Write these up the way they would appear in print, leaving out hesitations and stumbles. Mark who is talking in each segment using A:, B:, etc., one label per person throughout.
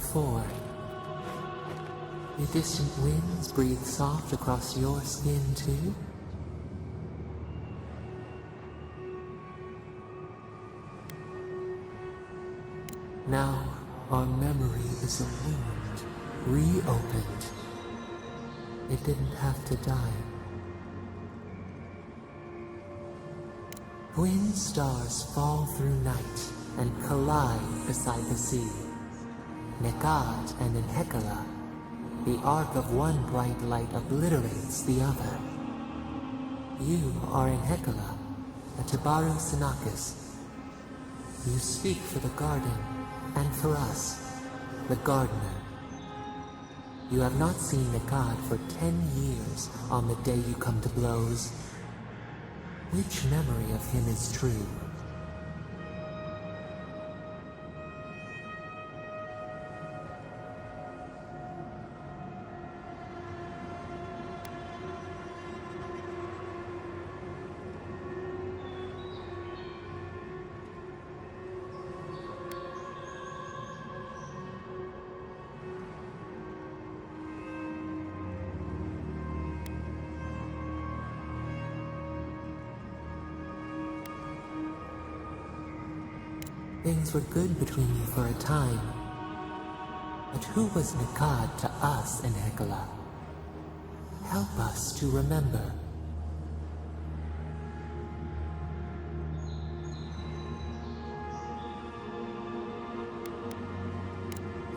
A: before. The distant winds breathe soft across your skin too. Now our memory is a wound, reopened. It didn't have to die. Twin stars fall through night and collide beside the sea. Nekad and Enhekala, the arc of one bright light obliterates the other. You are Enhekala, a Tabaru Sinakis. You speak for the garden, and for us, the gardener. You have not seen Nekad for 10 years on the day you come to blows. Which memory of him is true? Things were good between you for a time. But who was Nekad to us in Hekala? Help us to remember.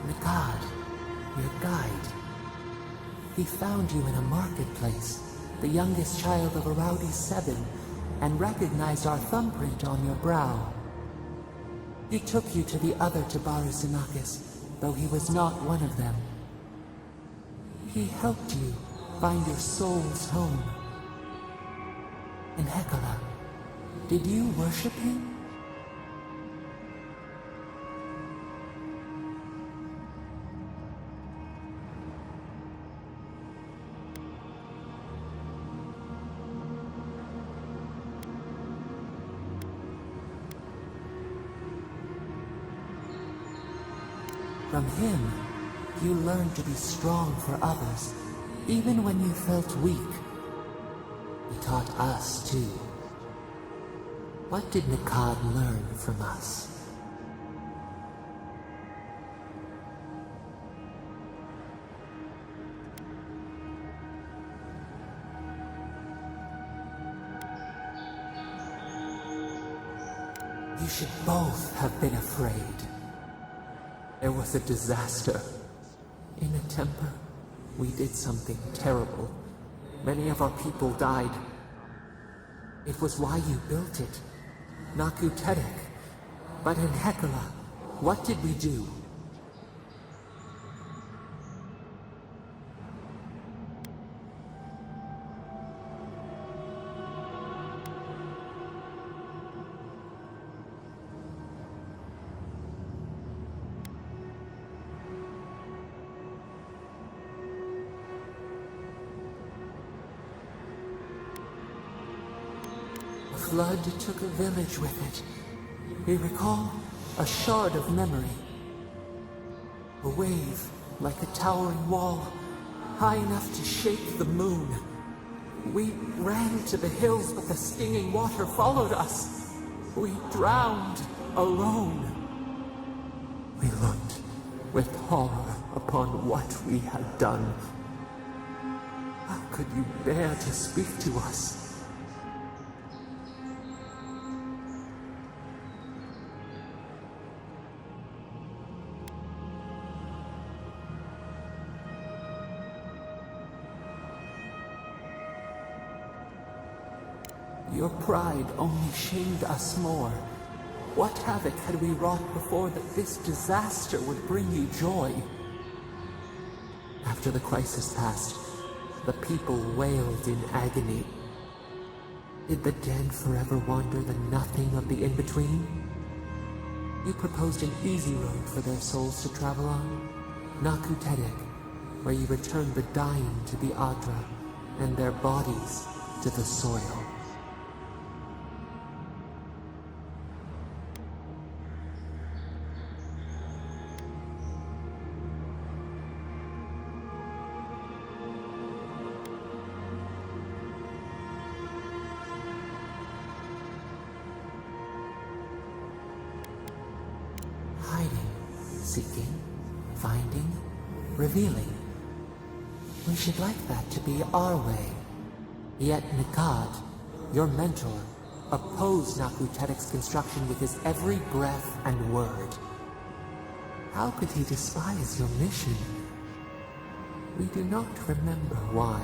A: Nekad, your guide. He found you in a marketplace, the youngest child of Araudi 7, and recognized our thumbprint on your brow. He took you to the other Tabaru Sinakis, though he was not one of them. He helped you find your soul's home. In Hekala, did you worship him? From him, you learned to be strong for others, even when you felt weak. He taught us, too. What did Nekad learn from us? You should both have been afraid. There was a disaster. In a temper, we did something terrible. Many of our people died. It was why you built it. Naku Tedek. But in Hekala, what did we do? The flood took a village with it. We recall a shard of memory. A wave, like a towering wall, high enough to shake the moon. We ran to the hills, but the stinging water followed us. We drowned alone. We looked with horror upon what we had done. How could you bear to speak to us? Your pride only shamed us more. What havoc had we wrought before that this disaster would bring you joy? After the crisis passed, the people wailed in agony. Did the dead forever wander the nothing of the in-between? You proposed an easy road for their souls to travel on, Naku Tedek, where you returned the dying to the Adra and their bodies to the soil. seeking, finding, revealing. We should like that to be our way. Yet Nikad, your mentor, opposed Nakutedek's construction with his every breath and word. How could he despise your mission? We do not remember why.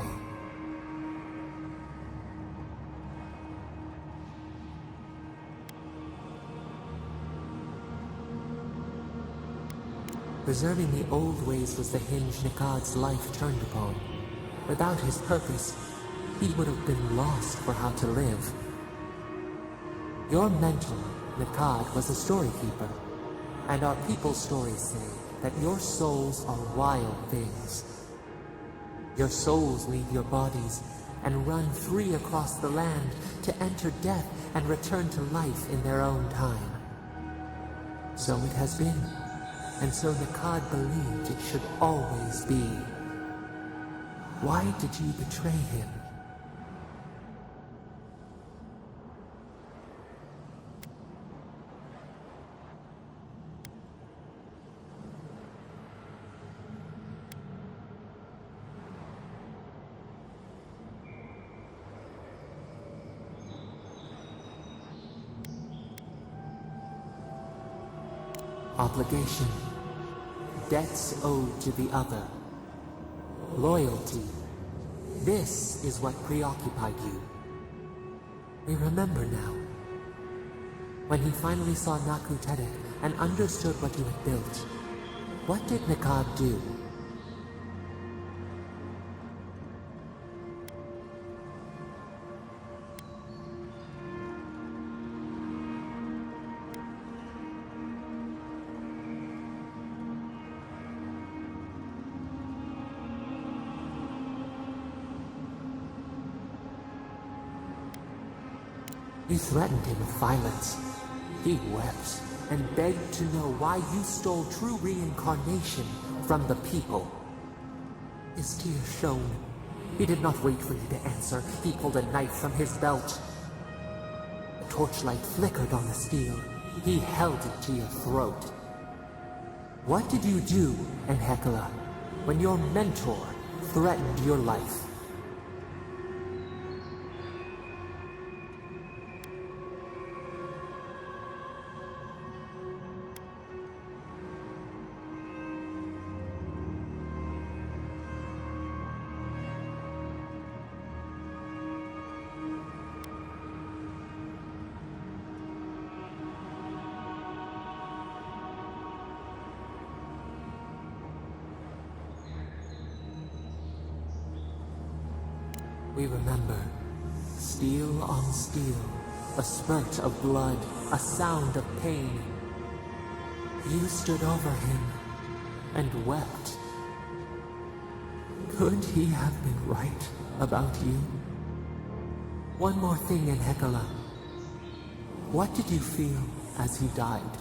A: Preserving the old ways was the hinge Nikad's life turned upon. Without his purpose, he would have been lost for how to live. Your mentor, Nikad, was a storykeeper, and our people's stories say that your souls are wild things. Your souls leave your bodies and run free across the land to enter death and return to life in their own time. So it has been, and so Nikad believed it should always be. Why did you betray him? Obligation. Debts owed to the other. Loyalty. This is what preoccupied you. We remember now. When he finally saw Nakutedek and understood what you had built, what did Nikad do? You threatened him with violence. He wept and begged to know why you stole true reincarnation from the people. His tears shone. He did not wait for you to answer. He pulled a knife from his belt. The torchlight flickered on the steel. He held it to your throat. What did you do, Enhekala, when your mentor threatened your life? We remember. Steel on steel, a spurt of blood, a sound of pain. You stood over him and wept. Could he have been right about you? One more thing, Enhekala. What did you feel as he died?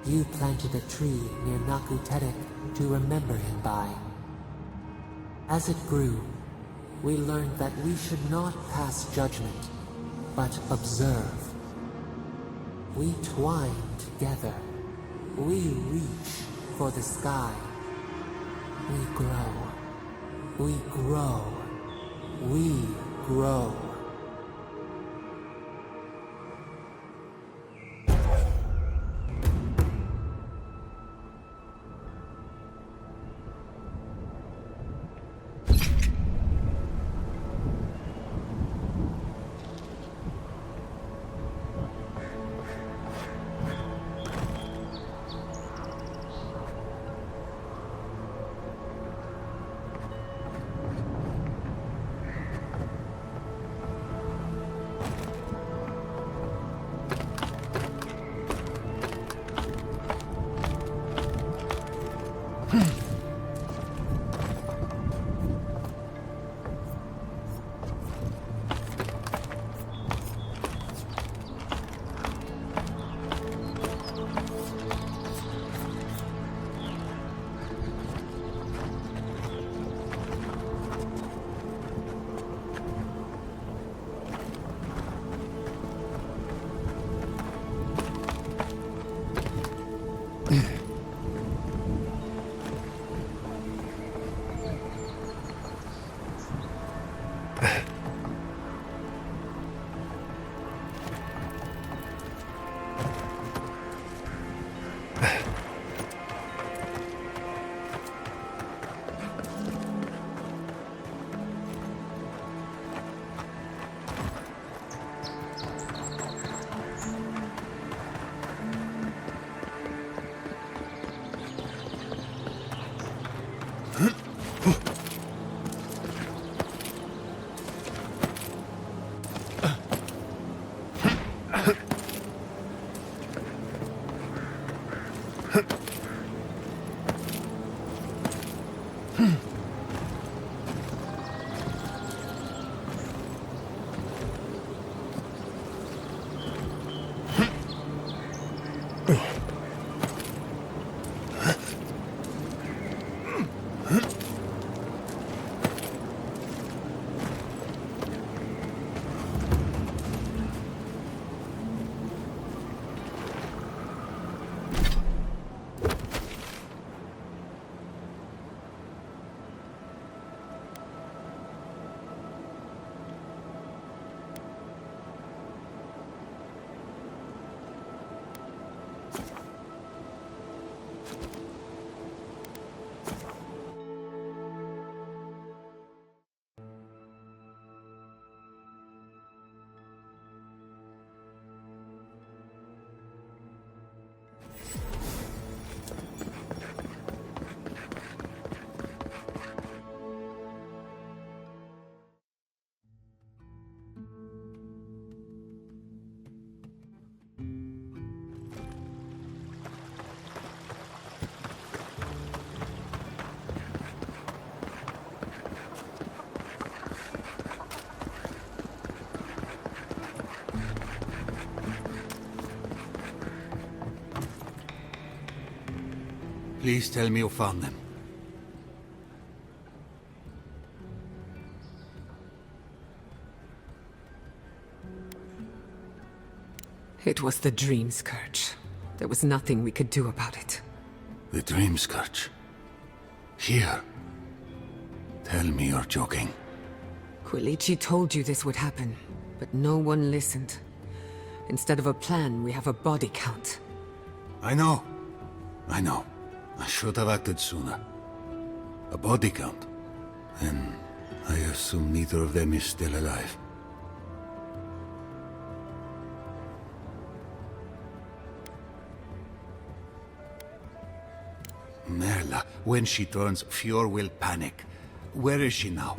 A: You planted a tree near Nakutedek to remember him by. As it grew, we learned that we should not pass judgment, but observe. We twine together. We reach for the sky. We grow. We grow. We grow.
B: Please tell me you found them.
C: It was the dream scourge. There was nothing we could do about it.
B: The dream scourge. Here. Tell me you're joking.
C: Quilici told you this would happen, but no one listened. Instead of a plan, we have a body count.
B: I know. I should have acted sooner. A body count. And I assume neither of them is still alive. Merla, when she turns, Fjord will panic. Where is she now?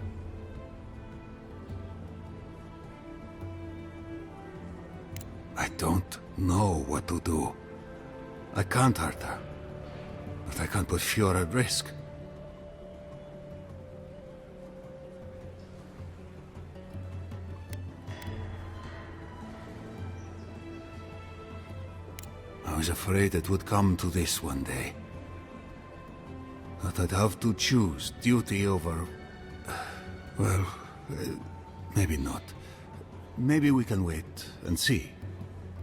B: I don't know what to do. I can't hurt her. But I can't put Fjord at risk. I was afraid it would come to this one day. That I'd have to choose duty over... Well, maybe not. Maybe we can wait and see.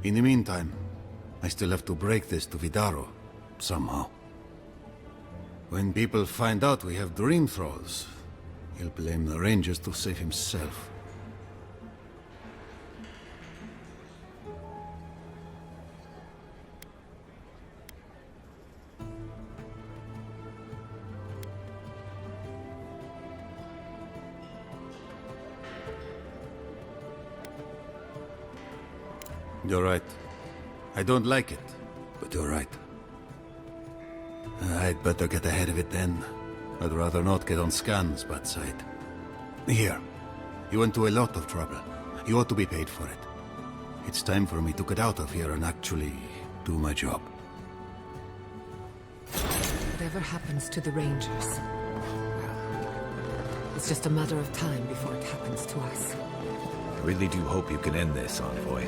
B: In the meantime, I still have to break this to Vidaro, somehow. When people find out we have dream thralls, he'll blame the Rangers to save himself. You're right. I don't like it, but you're right. I'd better get ahead of it then. I'd rather not get on Scan's bad side. Here. You went to a lot of trouble. You ought to be paid for it. It's time for me to get out of here and actually do my job.
C: Whatever happens to the Rangers, it's just a matter of time before it happens to us.
D: I really do hope you can end this, Envoy.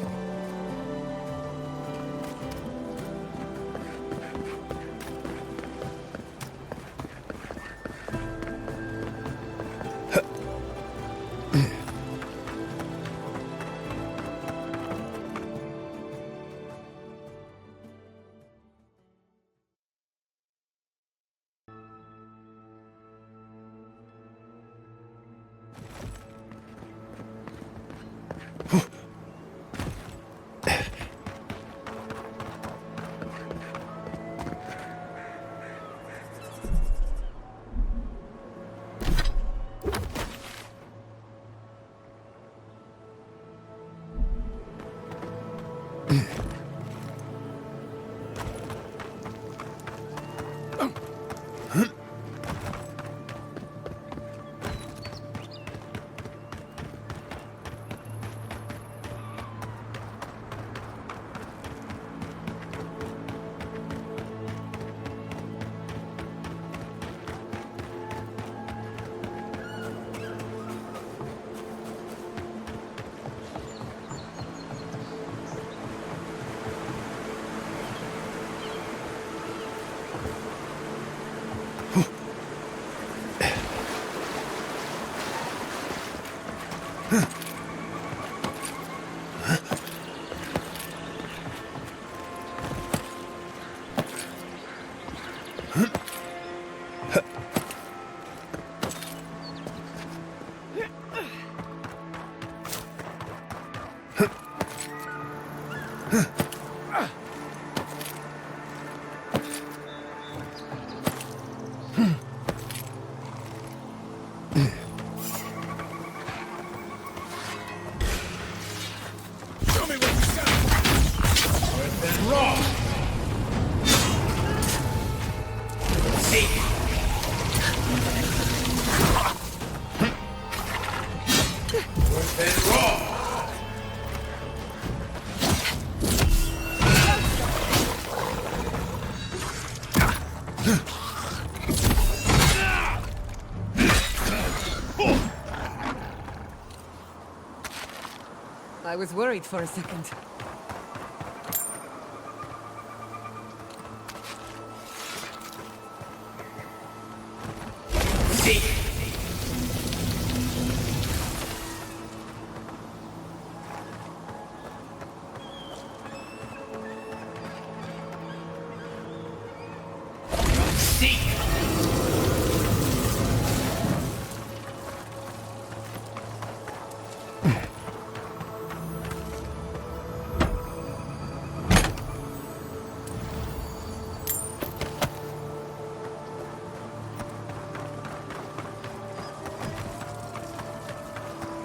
C: I was worried for a second.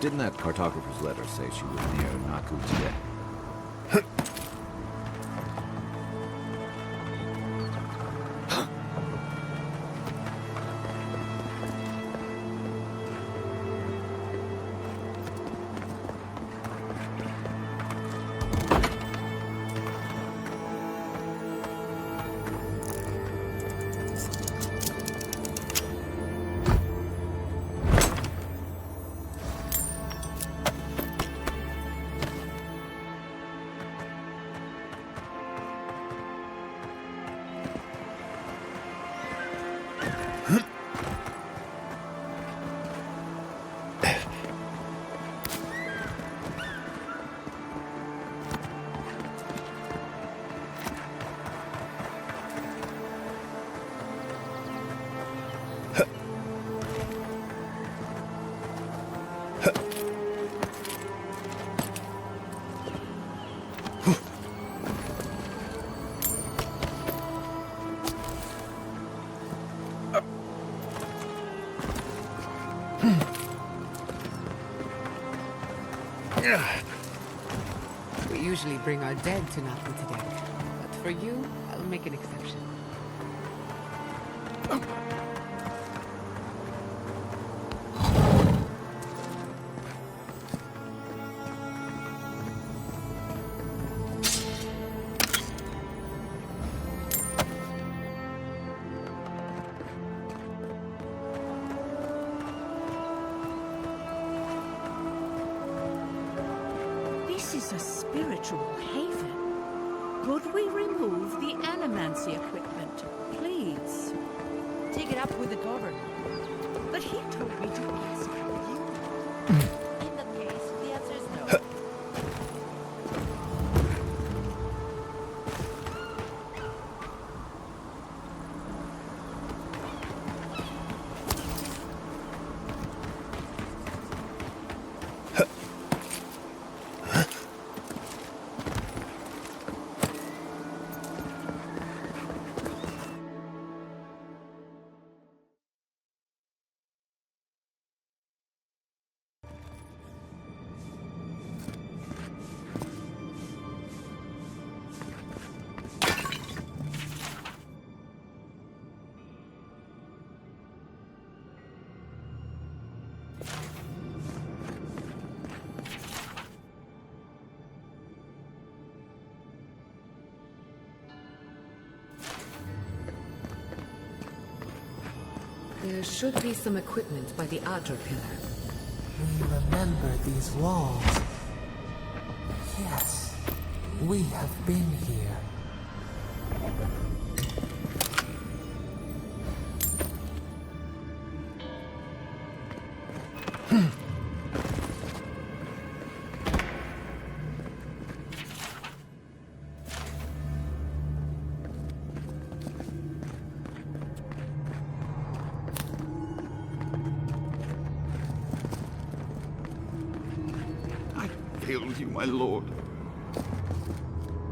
D: Didn't that cartographer's letter say she was near Naku today?
C: We usually bring our dead to Naku today, but for you, I'll make an exception.
E: This is a spiritual haven. Could we remove the animancy equipment, please? Take it up with the governor. But he told me to ask you. In that case, the answer is no.
C: There should be some equipment by the Adra pillar.
A: We remember these walls. Yes, we have been here.
B: failed you, my lord.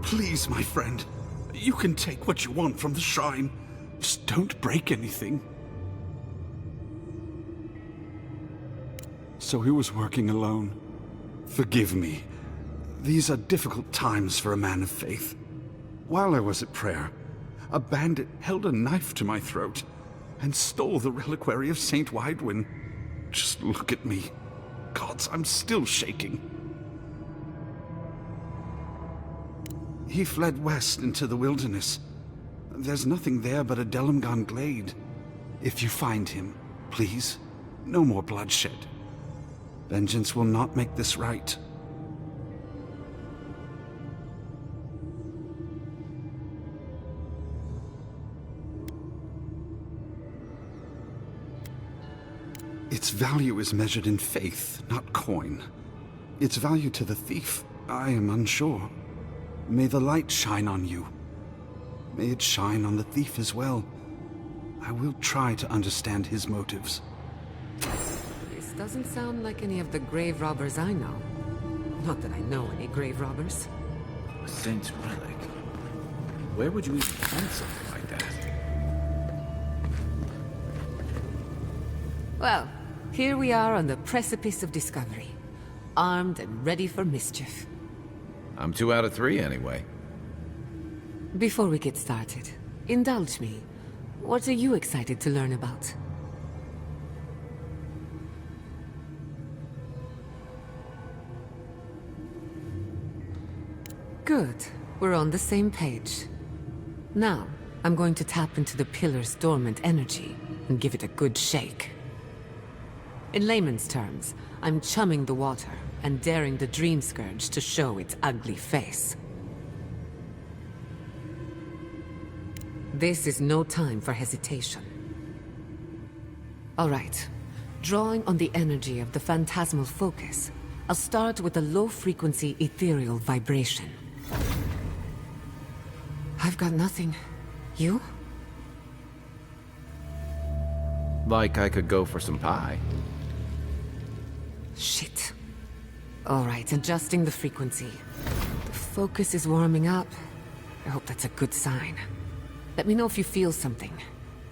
F: Please, my friend. You can take what you want from the shrine. Just don't break anything. So he was working alone. Forgive me. These are difficult times for a man of faith. While I was at prayer, a bandit held a knife to my throat and stole the reliquary of Saint Widwin. Just look at me. Gods, I'm still shaking. He fled west into the wilderness. There's nothing there but a Delimgon glade. If you find him, please, no more bloodshed. Vengeance will not make this right. Its value is measured in faith, not coin. Its value to the thief, I am unsure. May the light shine on you. May it shine on the thief as well. I will try to understand his motives.
C: This doesn't sound like any of the grave robbers I know. Not that I know any grave robbers.
D: A saint's relic. Where would you even find something like that?
C: Well, here we are on the precipice of discovery. Armed and ready for mischief.
D: I'm 2 out of 3 anyway.
C: Before we get started, indulge me. What are you excited to learn about? Good. We're on the same page. Now, I'm going to tap into the pillar's dormant energy and give it a good shake. In layman's terms, I'm chumming the water and daring the dream scourge to show its ugly face. This is no time for hesitation. All right. Drawing on the energy of the phantasmal focus, I'll start with a low-frequency ethereal vibration. I've got nothing. You?
D: Like I could go for some pie.
C: Shit. All right, adjusting the frequency. The focus is warming up. I hope that's a good sign. Let me know if you feel something.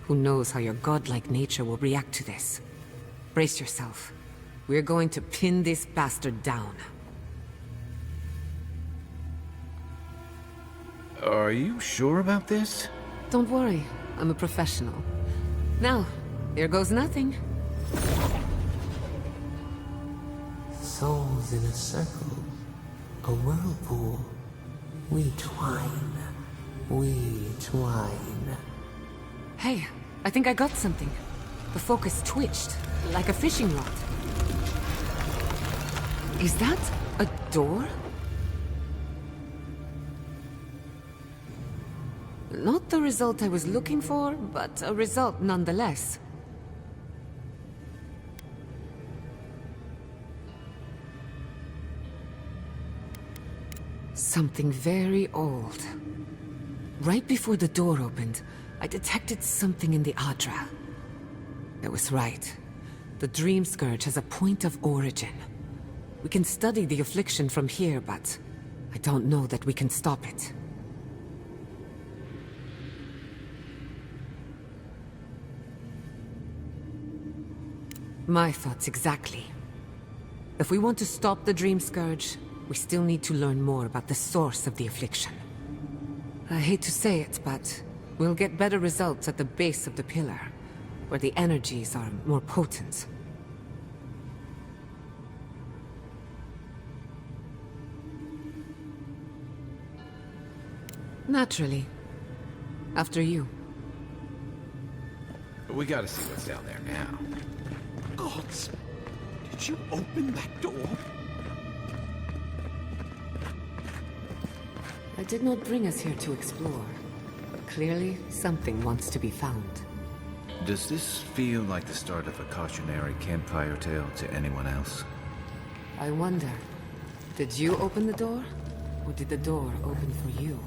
C: Who knows how your godlike nature will react to this. Brace yourself. We're going to pin this bastard down.
D: Are you sure about this?
C: Don't worry, I'm a professional. Now, here goes nothing.
A: Souls in a circle, a whirlpool. We twine, we twine.
C: Hey, I think I got something. The focus twitched, like a fishing rod. Is that a door? Not the result I was looking for, but a result nonetheless. Something very old. Right before the door opened, I detected something in the Adra. I was right. The Dream Scourge has a point of origin. We can study the affliction from here, but I don't know that we can stop it. My thoughts exactly. If we want to stop the Dream Scourge, we still need to learn more about the source of the affliction. I hate to say it, but we'll get better results at the base of the pillar, where the energies are more potent. Naturally. After you.
D: We gotta see what's down there now.
F: Gods! Did you open that door?
C: I did not bring us here to explore. Clearly, something wants to be found.
D: Does this feel like the start of a cautionary campfire tale to anyone else?
C: I wonder, did you open the door? Or did the door open for you?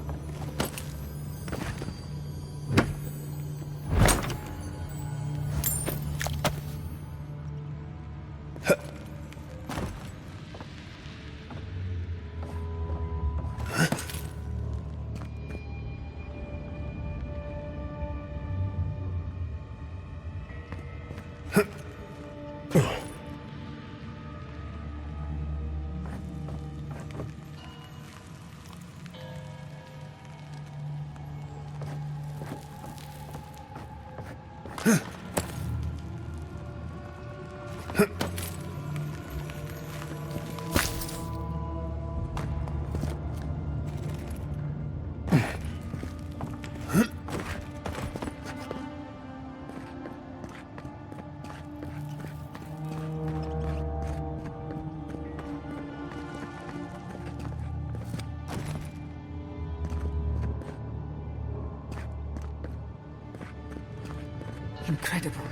C: Incredible.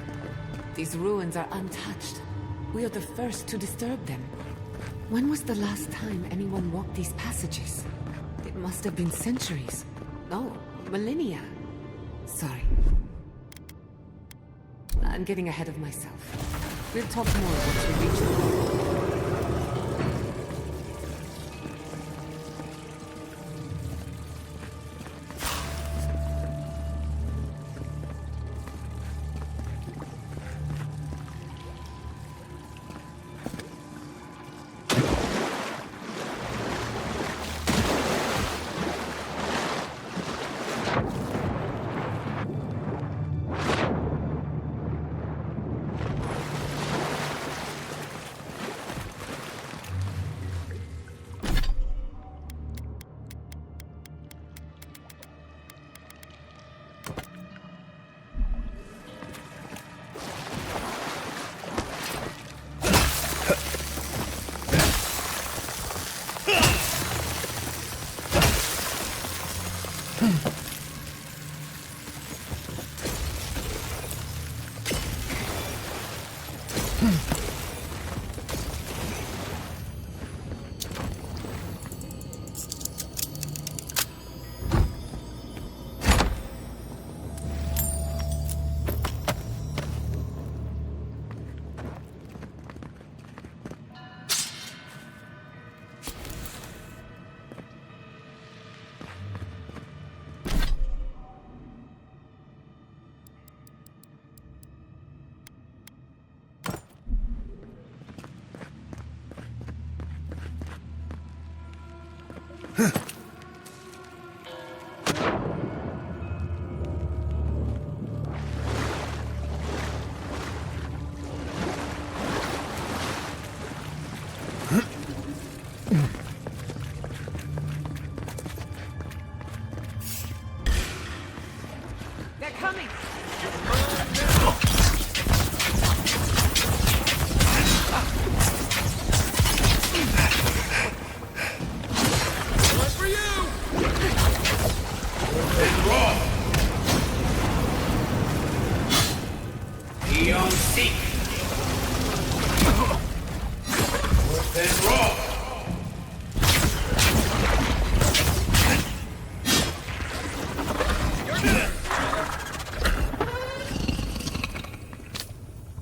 C: These ruins are untouched. We are the first to disturb them. When was the last time anyone walked these passages? It must have been centuries. No, millennia. Sorry. I'm getting ahead of myself. We'll talk more once we reach the...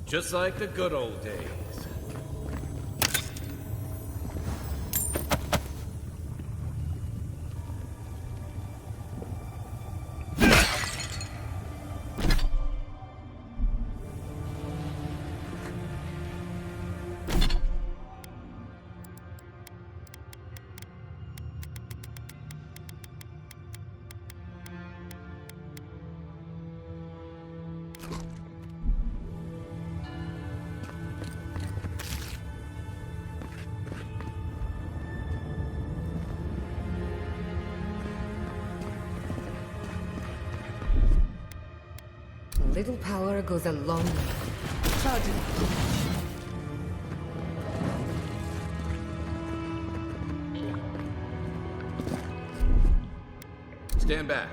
D: Just like the good old days.
C: Little power goes a long way. Charging.
D: Stand back.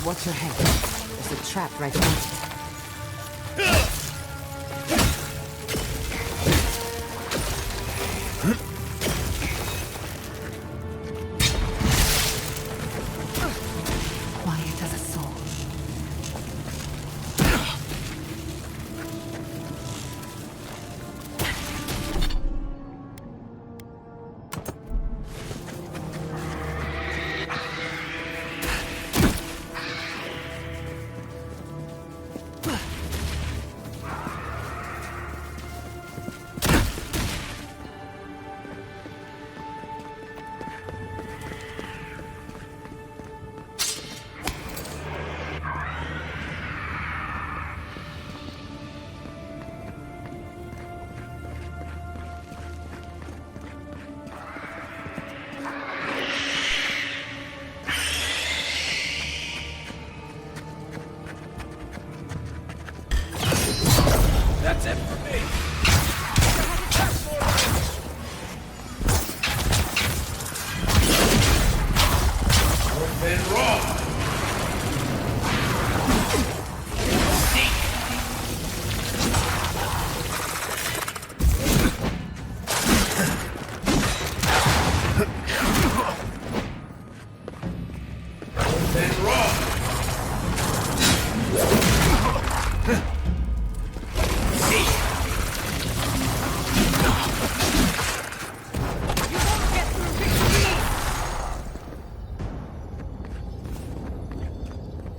C: Watch your head. There's a trap right above you.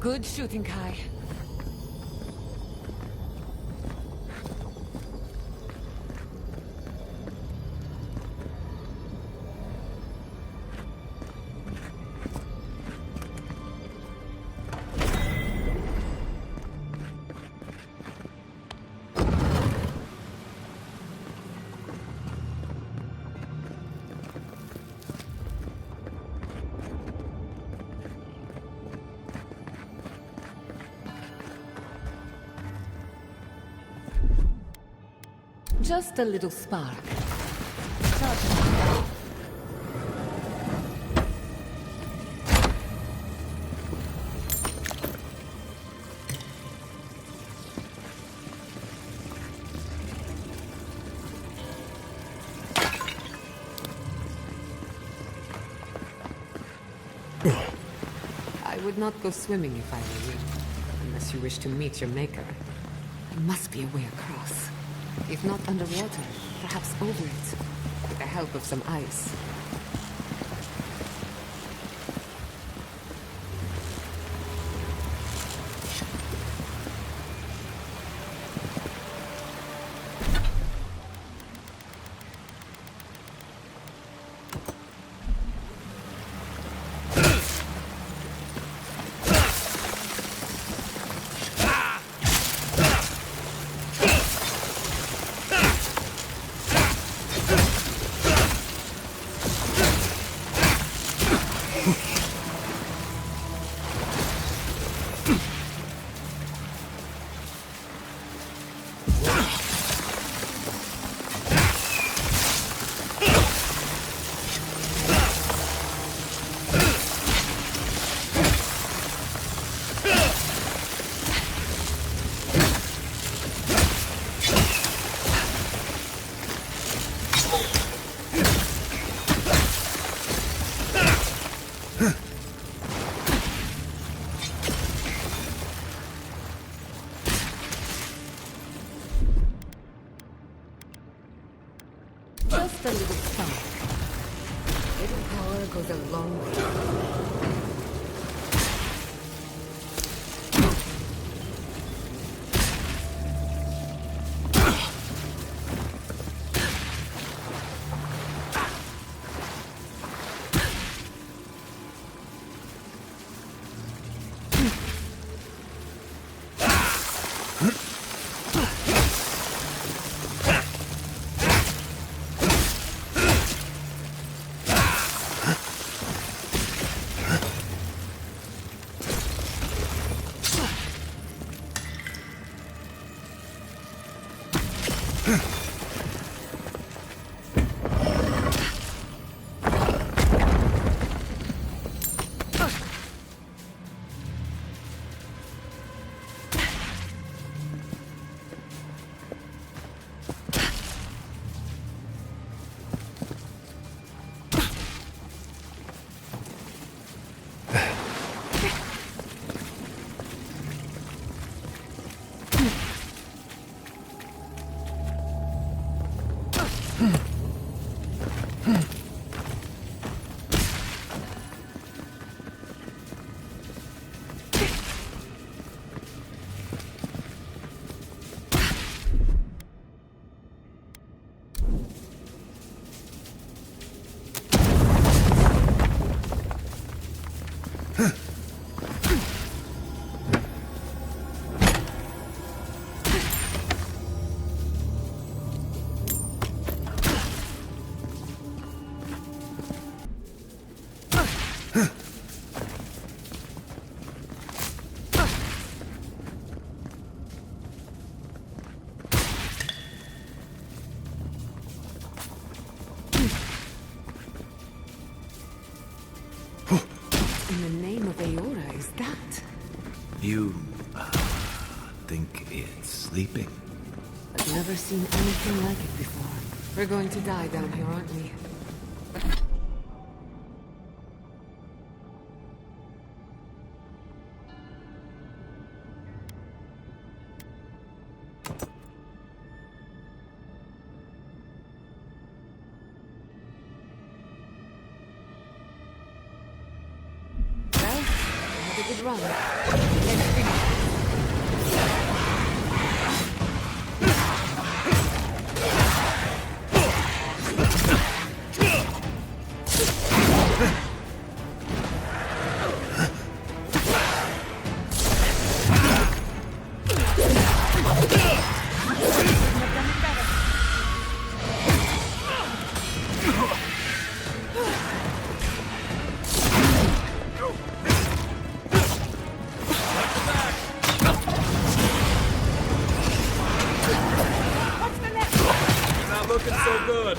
C: Good shooting, Kai. Just a little spark. I would not go swimming if I were you, unless you wish to meet your maker. There must be a way across. If not underwater, perhaps over it, with the help of some ice. Just a little spark. Little power goes a long way. In the name of Aora, is that?
D: You think it's sleeping?
C: I've never seen anything like it before. We're going to die down here, aren't we? a good run. Let's finish.
G: Looking so good.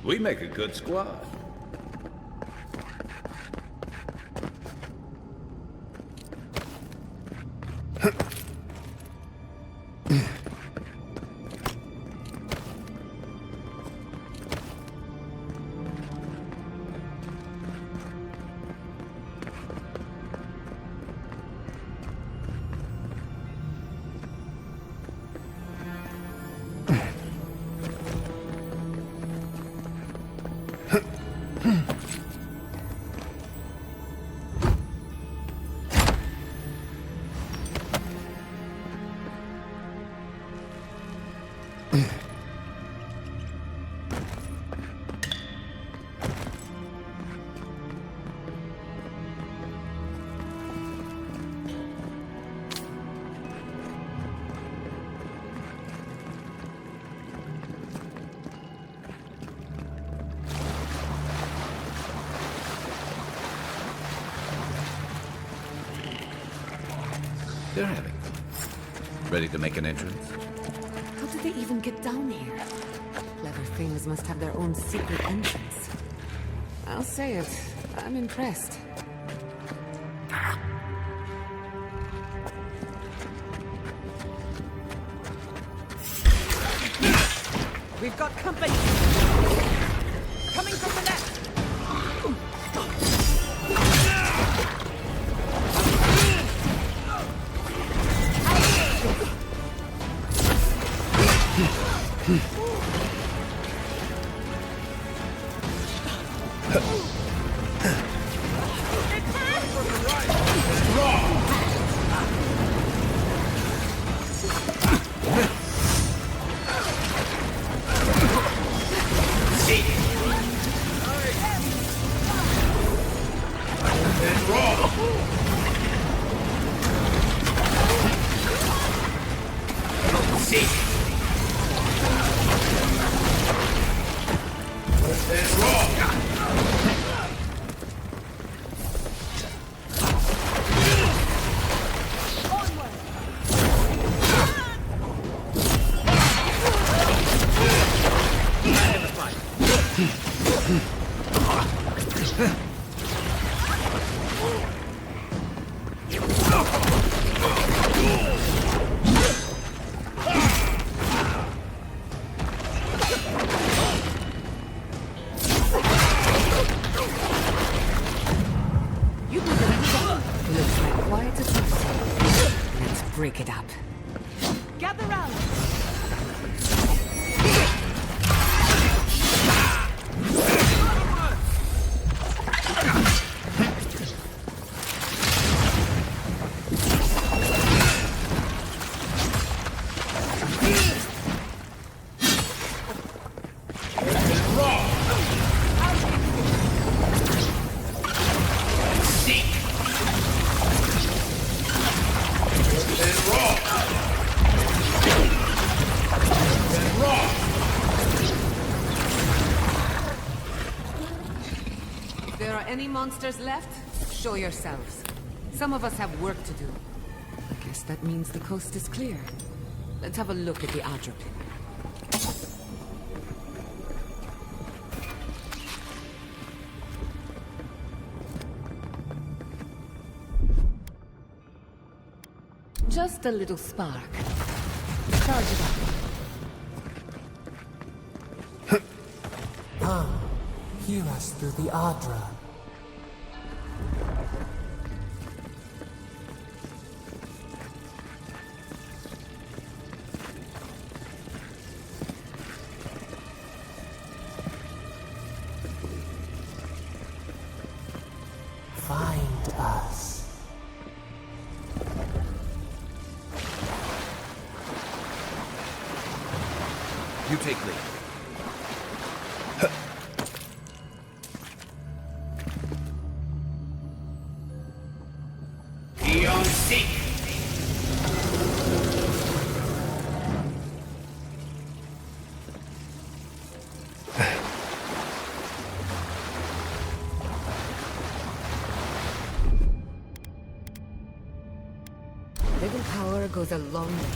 D: We make a good squad.
H: They're having fun. Ready to make an entrance?
C: How did they even get down here? Clever things must have their own secret entrance. I'll say it. I'm impressed.
E: We've got company. Coming from the left.
C: break it up.
E: Gather round.
C: Any monsters left? Show yourselves. Some of us have work to do. I guess that means the coast is clear. Let's have a look at the Adra pin. Just a little spark. Charge it up.
A: Come, hear us through the Adra. Find us.
D: You take lead.
C: Little power goes a long way.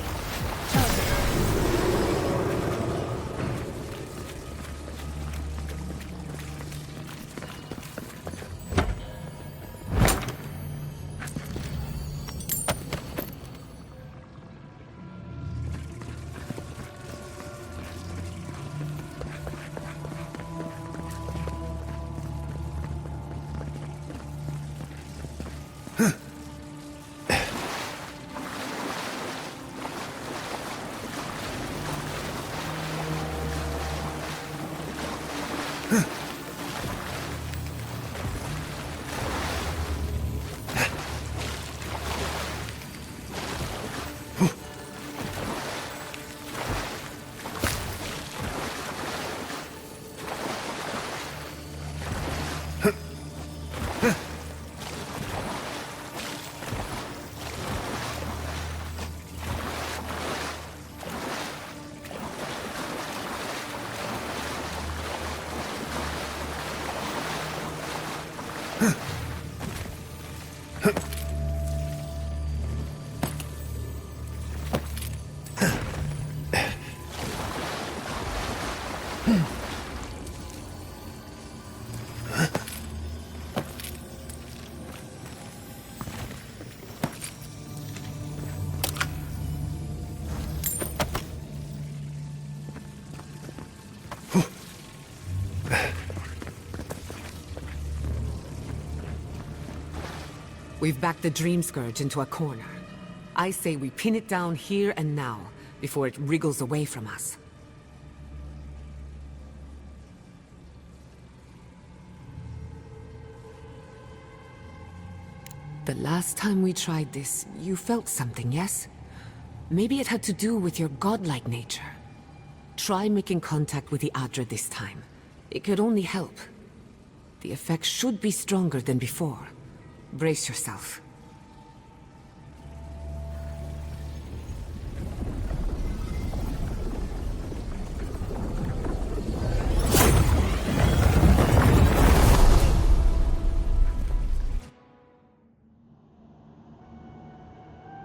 C: We've backed the Dream Scourge into a corner. I say we pin it down here and now, before it wriggles away from us. The last time we tried this, you felt something, yes? Maybe it had to do with your godlike nature. Try making contact with the Adra this time. It could only help. The effect should be stronger than before. Brace yourself.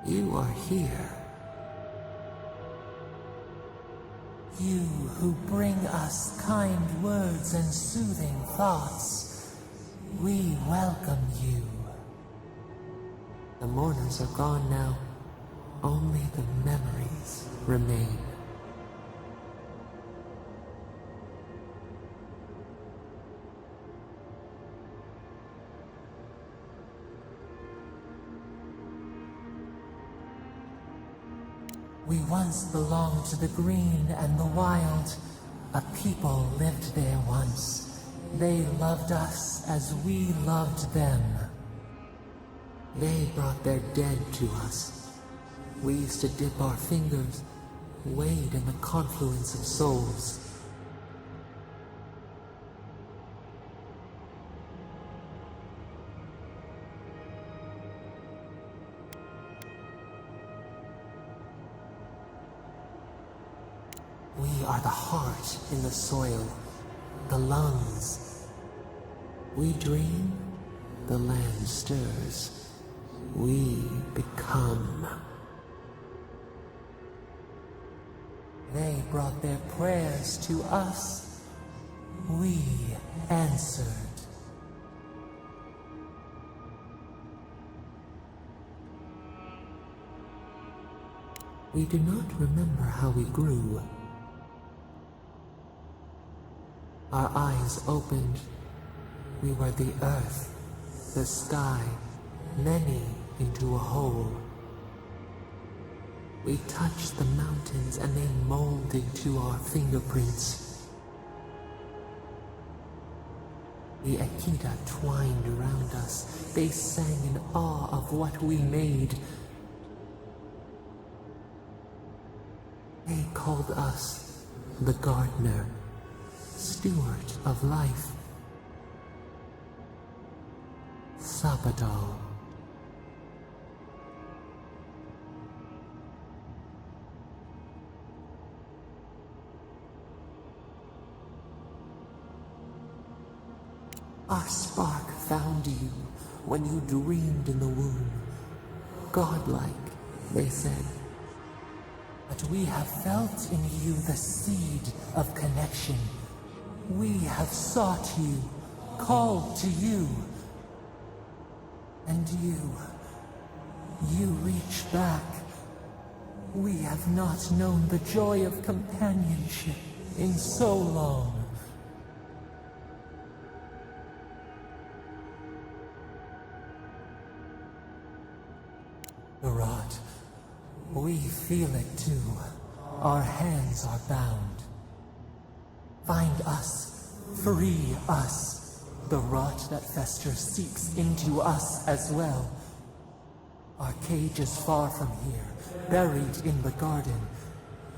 A: You are here. You who bring us kind words and soothing thoughts, we welcome you. The mourners are gone now. Only the memories remain. We once belonged to the green and the wild. A people lived there once. They loved us as we loved them. They brought their dead to us. We used to dip our fingers, wade in the confluence of souls. We are the heart in the soil, the lungs. We dream, the land stirs. We become. They brought their prayers to us. We answered. We do not remember how we grew. Our eyes opened. We were the earth, the sky, many into a whole. We touched the mountains and they molded to our fingerprints. The Akita twined around us. They sang in awe of what we made. They called us the gardener, steward of life. Sabadal. Our spark found you when you dreamed in the womb. Godlike, they said. But we have felt in you the seed of connection. We have sought you, called to you. And you reach back. We have not known the joy of companionship in so long. Rod, we feel it too. Our hands are bound. Find us, free us. The rot that festers seeps into us as well. Our cage is far from here, buried in the garden,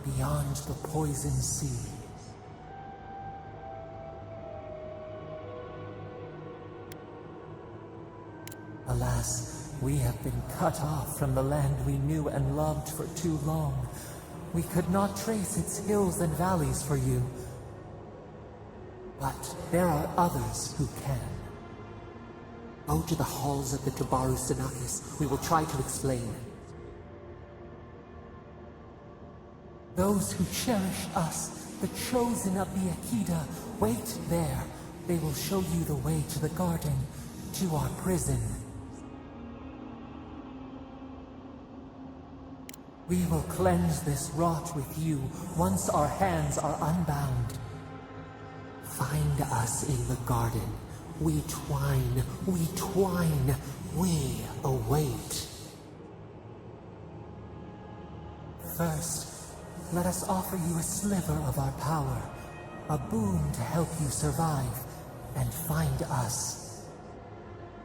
A: beyond the poison sea. Alas, we have been cut off from the land we knew and loved for too long. We could not trace its hills and valleys for you. But there are others who can. Go to the halls of the Tabaru Sinakis. We will try to explain. Those who cherish us, the chosen of the Akita, wait there. They will show you the way to the garden, to our prison. We will cleanse this rot with you once our hands are unbound. Find us in the garden. We twine, we await. First, let us offer you a sliver of our power, a boon to help you survive and find us.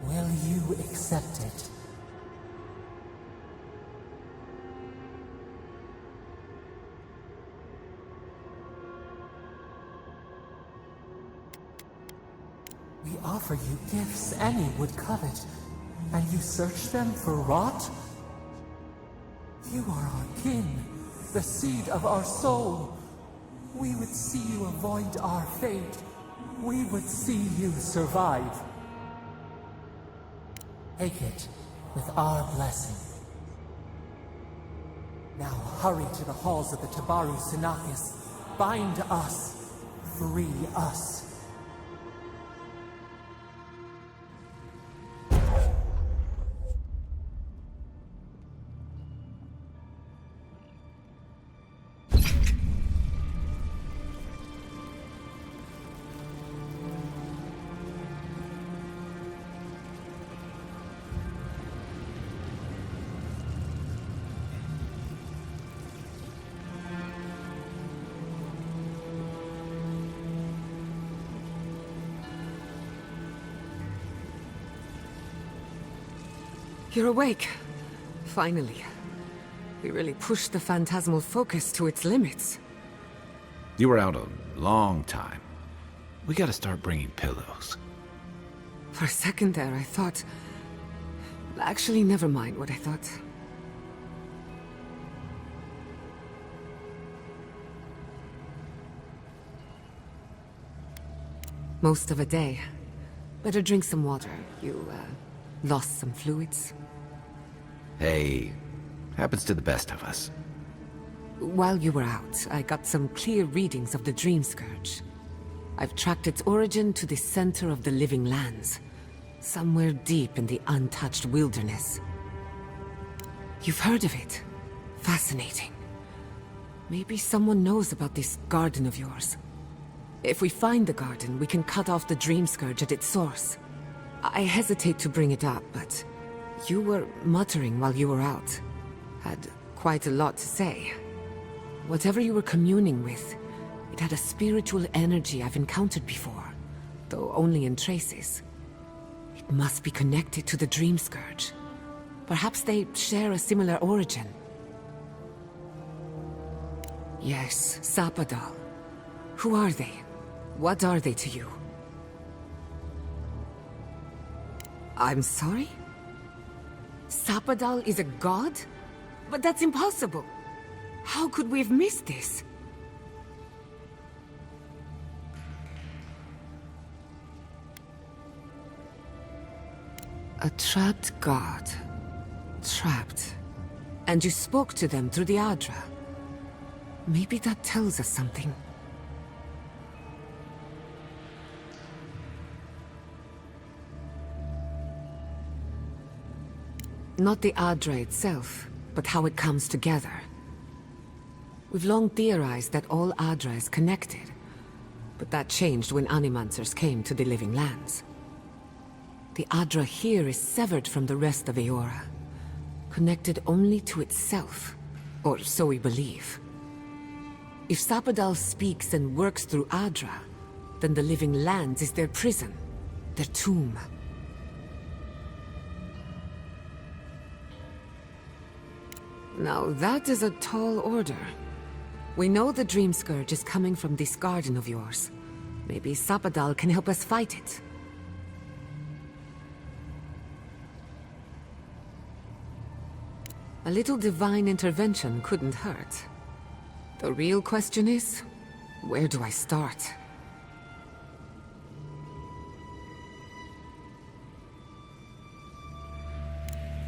A: Will you accept it? We offer you gifts any would covet, and you search them for rot? You are our kin, the seed of our soul. We would see you avoid our fate. We would see you survive. Take it with our blessing. Now hurry to the halls of the Tabaru Sinakis. Bind us. Free us.
C: You're awake. Finally. We really pushed the phantasmal focus to its limits.
D: You were out a long time. We gotta start bringing pillows.
C: For a second there, I thought... Actually, never mind what I thought. Most of a day. Better drink some water. You, lost some fluids?
D: Hey, happens to the best of us.
C: While you were out, I got some clear readings of the Dream Scourge. I've tracked its origin to the center of the living lands. Somewhere deep in the untouched wilderness. You've heard of it? Fascinating. Maybe someone knows about this garden of yours. If we find the garden, we can cut off the Dream Scourge at its source. I hesitate to bring it up, but you were muttering while you were out. Had quite a lot to say. Whatever you were communing with, it had a spiritual energy I've encountered before, though only in traces. It must be connected to the Dream Scourge. Perhaps they share a similar origin. Yes, Sapadal. Who are they? What are they to you? I'm sorry? Sapadal is a god? But that's impossible. How could we have missed this? A trapped god. Trapped. And you spoke to them through the Adra. Maybe that tells us something. Not the Adra itself, but how it comes together. We've long theorized that all Adra is connected, but that changed when Animancers came to the Living Lands. The Adra here is severed from the rest of Eora, connected only to itself, or so we believe. If Sapadal speaks and works through Adra, then the Living Lands is their prison, their tomb. Now that is a tall order. We know the Dream Scourge is coming from this garden of yours. Maybe Sapadal can help us fight it. A little divine intervention couldn't hurt. The real question is, where do I start?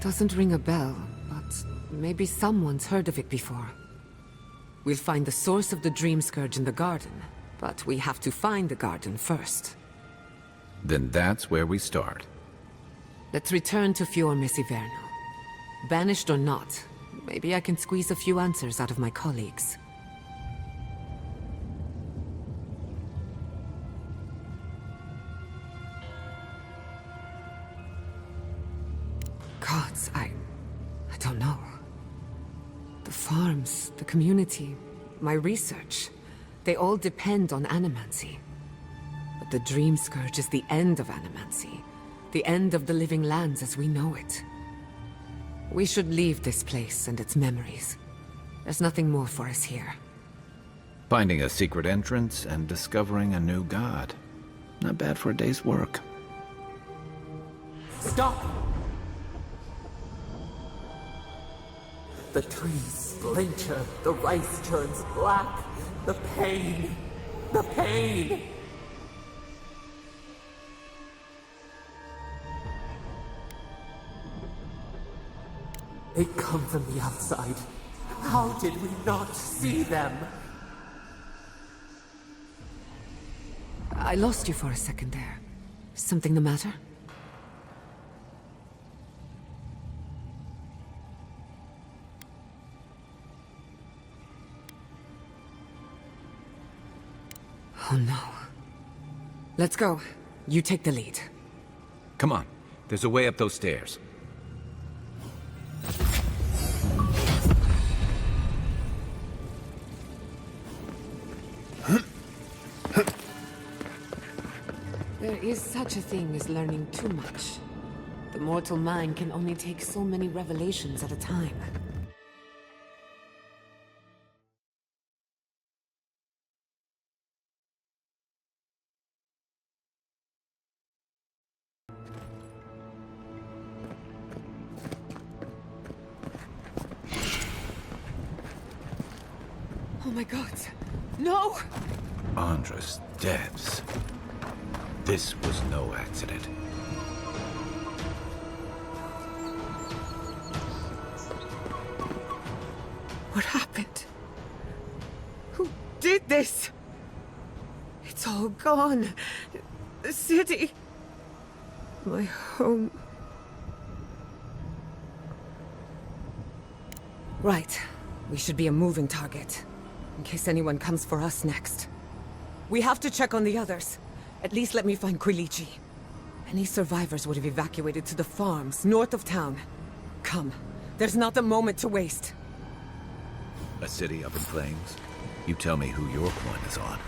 C: Doesn't ring a bell, but maybe someone's heard of it before. We'll find the source of the Dream Scourge in the garden, but we have to find the garden first.
D: Then that's where we start.
C: Let's return to Fior Mesiverno. Banished or not, maybe I can squeeze a few answers out of my colleagues. Gods, I don't know. The farms, the community, my research, they all depend on animancy. But the Dream Scourge is the end of animancy, the end of the Living Lands as we know it. We should leave this place and its memories. There's nothing more for us here.
D: Finding a secret entrance and discovering a new god. Not bad for a day's work.
A: Stop! The trees splinter, the rice turns black. The pain! The pain! They come from the outside. How did we not see them?
C: I lost you for a second there. Something the matter? Oh no. Let's go. You take the lead.
D: Come on. There's a way up those stairs.
C: There is such a thing as learning too much. The mortal mind can only take so many revelations at a time. Oh my god. No!
D: Andres Devs. This was no accident.
C: What happened? Who did this? It's all gone. The city. My home. Right. We should be a moving target. In case anyone comes for us next. We have to check on the others. At least let me find Quilici. Any survivors would have evacuated to the farms north of town. Come. There's not a moment to waste.
D: A city up in flames? You tell me who your coin is on.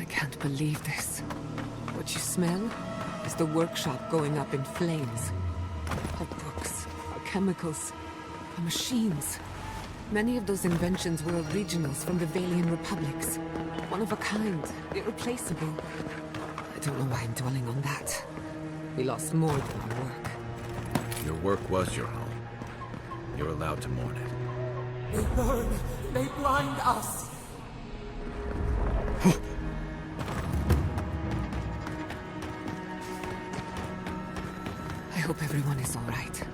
C: I can't believe this. What you smell is the workshop going up in flames. Our books, our chemicals, our machines. Many of those inventions were originals from the Valian republics. One of a kind, irreplaceable. I don't know why I'm dwelling on that. We lost more than our work.
D: Your work was your home. You're allowed to mourn it.
A: They burn. They blind us.
C: I hope everyone is all right.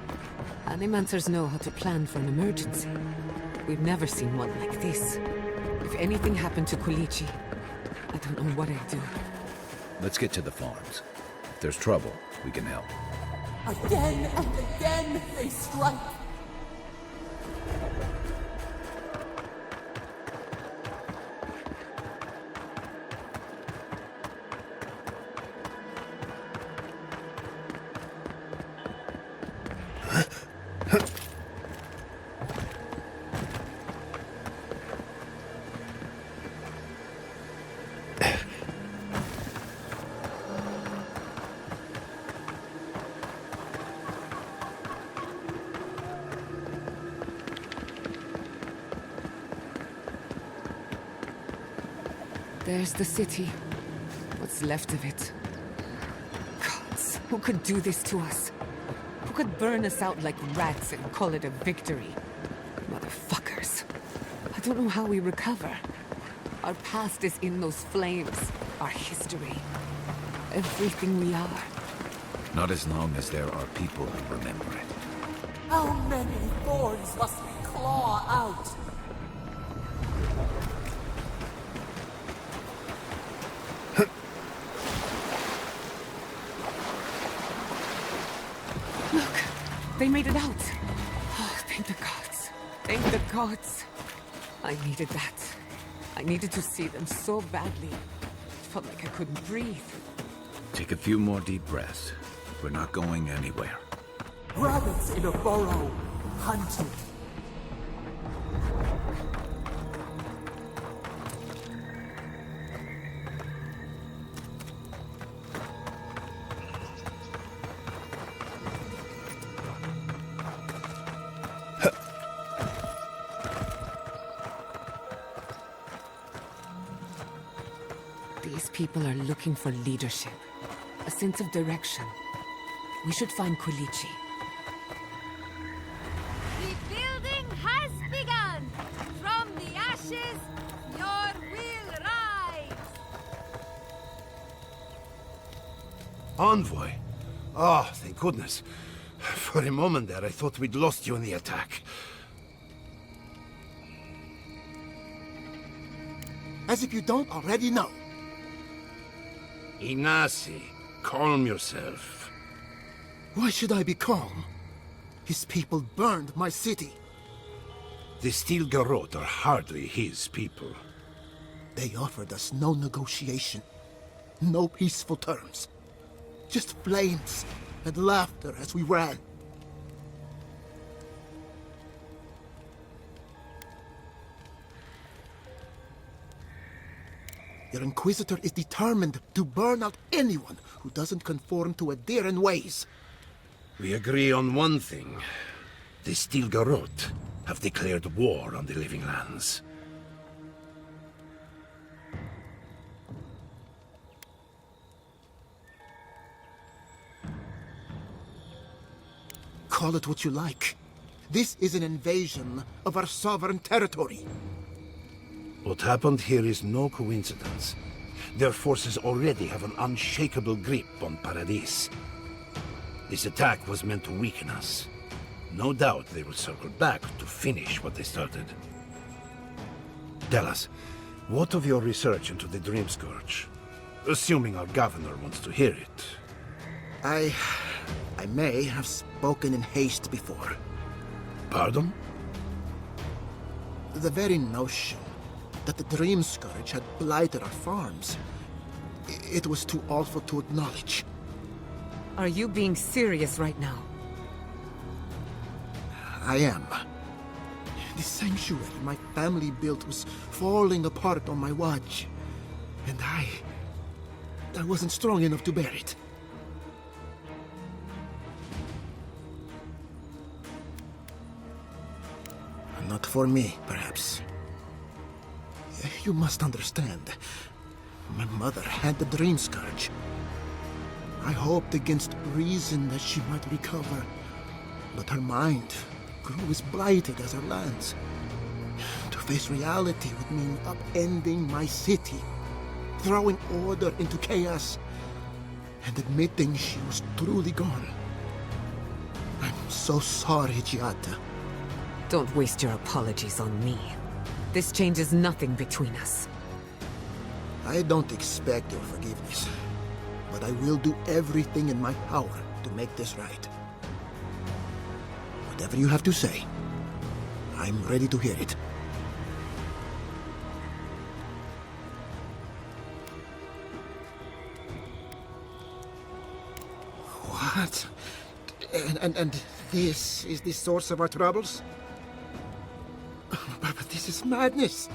C: Animancers know how to plan for an emergency. We've never seen one like this. If anything happened to Quilici, I don't know what I'd do.
D: Let's get to the farms. If there's trouble, we can help.
A: Again and again they strike.
C: There's the city. What's left of it. Gods, who could do this to us? Who could burn us out like rats and call it a victory? Motherfuckers. I don't know how we recover. Our past is in those flames. Our history. Everything we are.
D: Not as long as there are people who remember it.
A: How many thorns must we claw out?
C: Look, they made it out. Oh, thank the gods. Thank the gods. I needed that. I needed to see them so badly. It felt like I couldn't breathe.
D: Take a few more deep breaths. We're not going anywhere.
A: Rabbits in a burrow, hunted.
C: These people are looking for leadership, a sense of direction. We should find Quilici.
G: The building has begun! From the ashes, your will rise!
I: Envoy? Oh, thank goodness. For a moment there, I thought we'd lost you in the attack.
J: As if you don't already know.
I: Inasi, calm yourself.
J: Why should I be calm? His people burned my city.
I: The Steel Garrote are hardly his people.
J: They offered us no negotiation, no peaceful terms. Just flames and laughter as we ran. Your Inquisitor is determined to burn out anyone who doesn't conform to Adiran ways.
I: We agree on one thing. The Stilgarot have declared war on the Living Lands.
J: Call it what you like. This is an invasion of our sovereign territory.
I: What happened here is no coincidence. Their forces already have an unshakable grip on Paradis. This attack was meant to weaken us. No doubt they will circle back to finish what they started. Tell us, what of your research into the Dream Scourge? Assuming our governor wants to hear it.
J: I may have spoken in haste before.
I: Pardon?
J: The very notion that the Dream Scourge had blighted our farms, it was too awful to acknowledge.
C: Are you being serious right now?
J: I am. The sanctuary my family built was falling apart on my watch. And I wasn't strong enough to bear it. Not for me, perhaps. You must understand. My mother had the Dream Scourge. I hoped against reason that she might recover, but her mind grew as blighted as her lands. To face reality would mean upending my city, throwing order into chaos, and admitting she was truly gone. I'm so sorry, Giada.
C: Don't waste your apologies on me. This changes nothing between us.
J: I don't expect your forgiveness, but I will do everything in my power to make this right. Whatever you have to say, I'm ready to hear it. What? And this is the source of our troubles? But this is madness.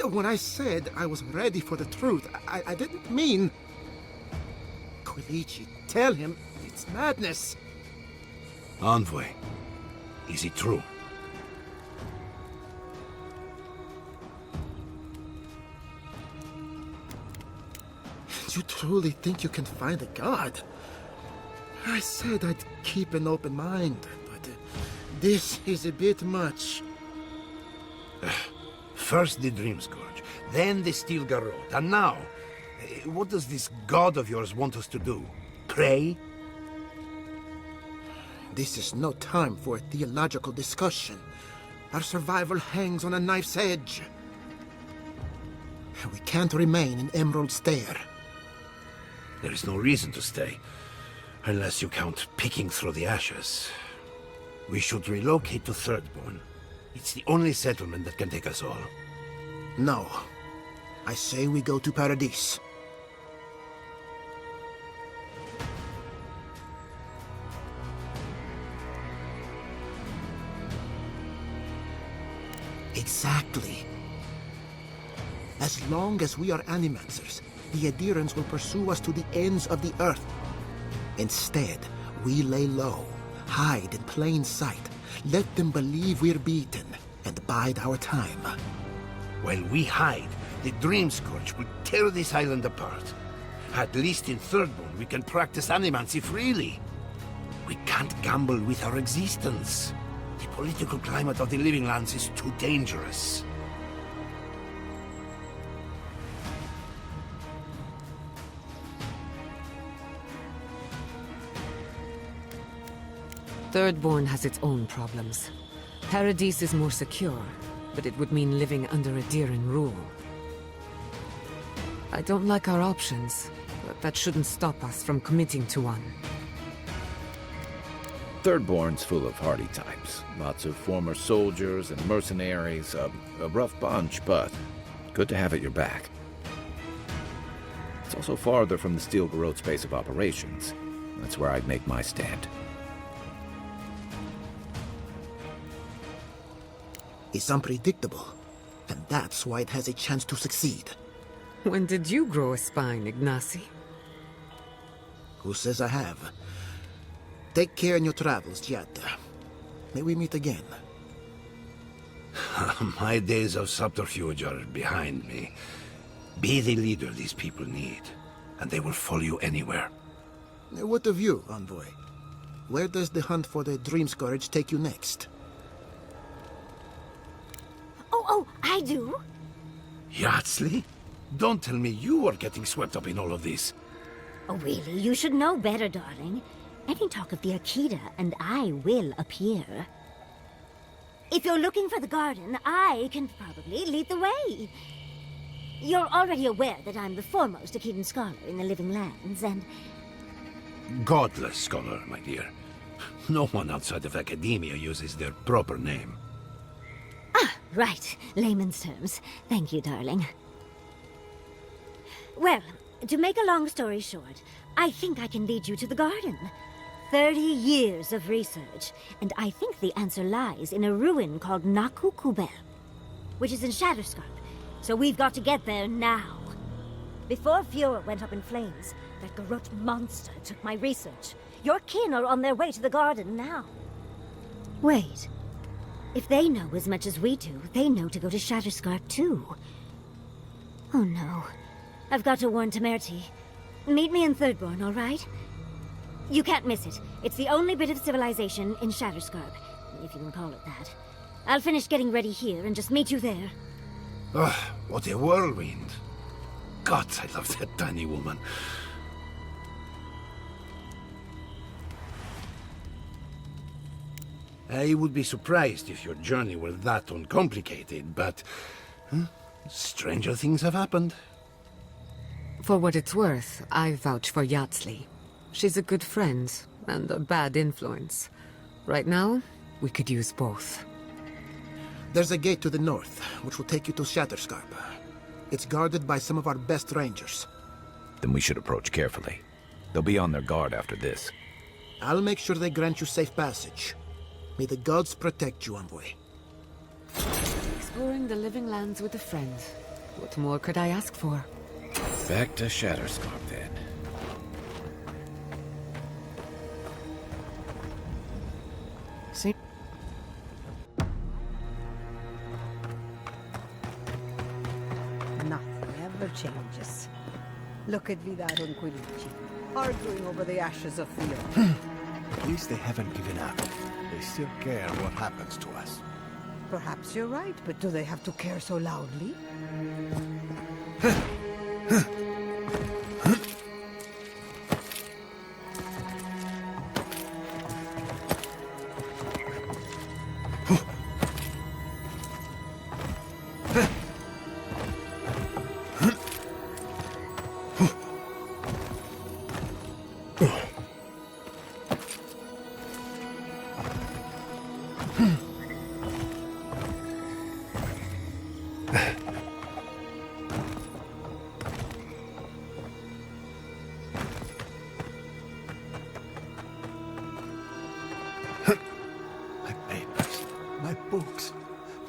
J: When I said I was ready for the truth, I didn't mean... Quilici, tell him it's madness.
I: Envoy, is it true?
J: You truly think you can find a god? I said I'd keep an open mind, but this is a bit much.
I: First the Dream Scourge, then the Stilgarot, and now, what does this god of yours want us to do? Pray?
J: This is no time for a theological discussion. Our survival hangs on a knife's edge. We can't remain in Emerald Stair.
I: There is no reason to stay, unless you count picking through the ashes. We should relocate to Thirdborn. It's the only settlement that can take us all.
J: No. I say we go to Paradis. Exactly. As long as we are Animancers, the Adirans will pursue us to the ends of the earth. Instead, we lay low, hide in plain sight, let them believe we're beaten, and bide our time.
I: While we hide, the Dream Scourge will tear this island apart. At least in Thirdborn, we can practice animancy freely. We can't gamble with our existence. The political climate of the Living Lands is too dangerous.
C: Thirdborn has its own problems. Paradis is more secure, but it would mean living under Adiran rule. I don't like our options, but that shouldn't stop us from committing to one.
D: Thirdborn's full of hardy types. Lots of former soldiers and mercenaries. A rough bunch, but good to have at your back. It's also farther from the Stilgarot's base of operations. That's where I'd make my stand.
J: It's unpredictable, and that's why it has a chance to succeed.
C: When did you grow a spine, Ignacy?
J: Who says I have? Take care in your travels, Giada. May we meet again.
I: My days of subterfuge are behind me. Be the leader these people need, and they will follow you anywhere.
J: What of you, envoy? Where does the hunt for the Dream Scourge take you next?
G: Oh, I do.
I: Yardsley? Don't tell me you are getting swept up in all of this.
G: Oh, really? You should know better, darling. Any talk of the Akita, and I will appear. If you're looking for the garden, I can probably lead the way. You're already aware that I'm the foremost Akitan scholar in the Living Lands, and...
I: Godless scholar, my dear. No one outside of academia uses their proper name.
G: Ah, right. Layman's terms. Thank you, darling. Well, to make a long story short, I think I can lead you to the garden. 30 years of research, and I think the answer lies in a ruin called Naku Kubel, which is in Shatterscarp. So we've got to get there now. Before Fiora went up in flames, that Garrote monster took my research. Your kin are on their way to the garden now. Wait. If they know as much as we do, they know to go to Shatterscarp too. Oh no. I've got to warn Temerity. Meet me in Thirdborn, all right? You can't miss it. It's the only bit of civilization in Shatterscarp, if you can call it that. I'll finish getting ready here and just meet you there.
I: Ugh, what a whirlwind. God, I love that tiny woman. I would be surprised if your journey were that uncomplicated, but... stranger things have happened.
C: For what it's worth, I vouch for Yardsley. She's a good friend, and a bad influence. Right now, we could use both.
J: There's a gate to the north, which will take you to Shatterscarp. It's guarded by some of our best rangers.
H: Then we should approach carefully. They'll be on their guard after this.
J: I'll make sure they grant you safe passage. May the gods protect you, envoy.
C: Exploring the Living Lands with a friend. What more could I ask for?
D: Back to Shatterscarp, then.
J: See?
E: Nothing ever changes. Look at Vidar and Quilici, arguing over the ashes of Theo.
K: At least they haven't given up. They still care what happens to us.
E: Perhaps you're right, but do they have to care so loudly?
K: Books.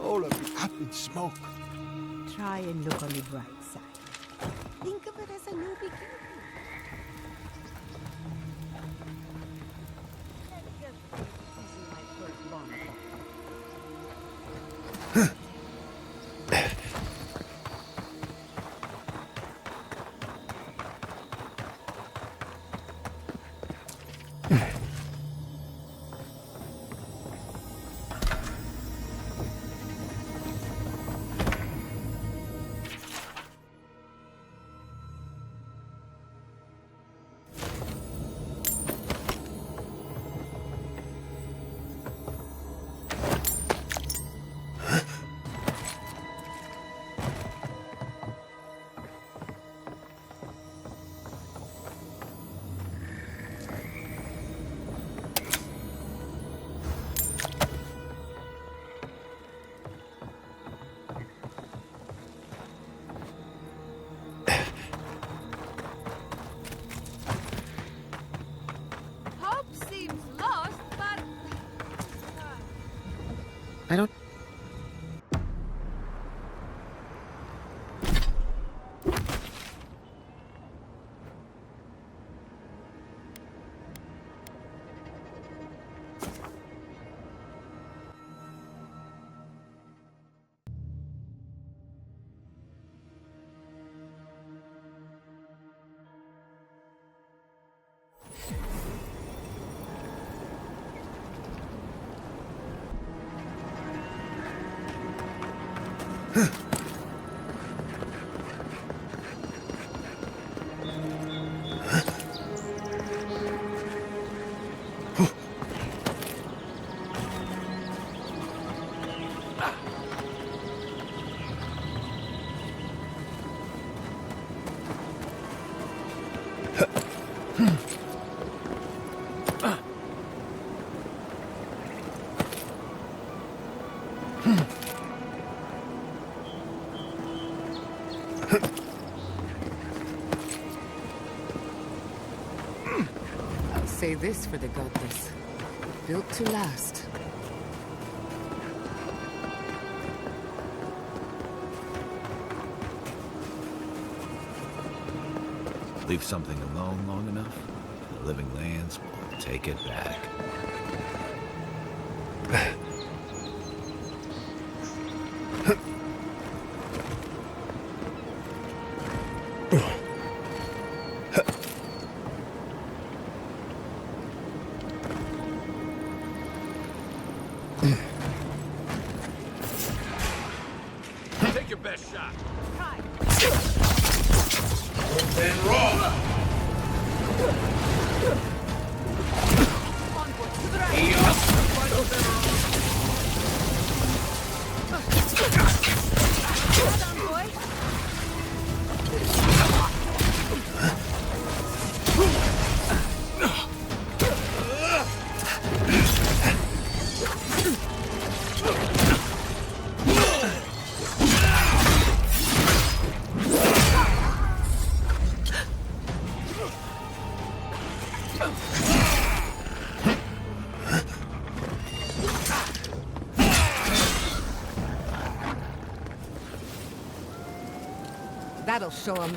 K: All of it up in smoke.
E: Try and look on the bright side. Think of it as a new beginning.
C: I'll say this for the godless. Built to last.
D: Leave something alone long enough, the living lands will take it back.
H: Take your best shot.
C: That'll show him.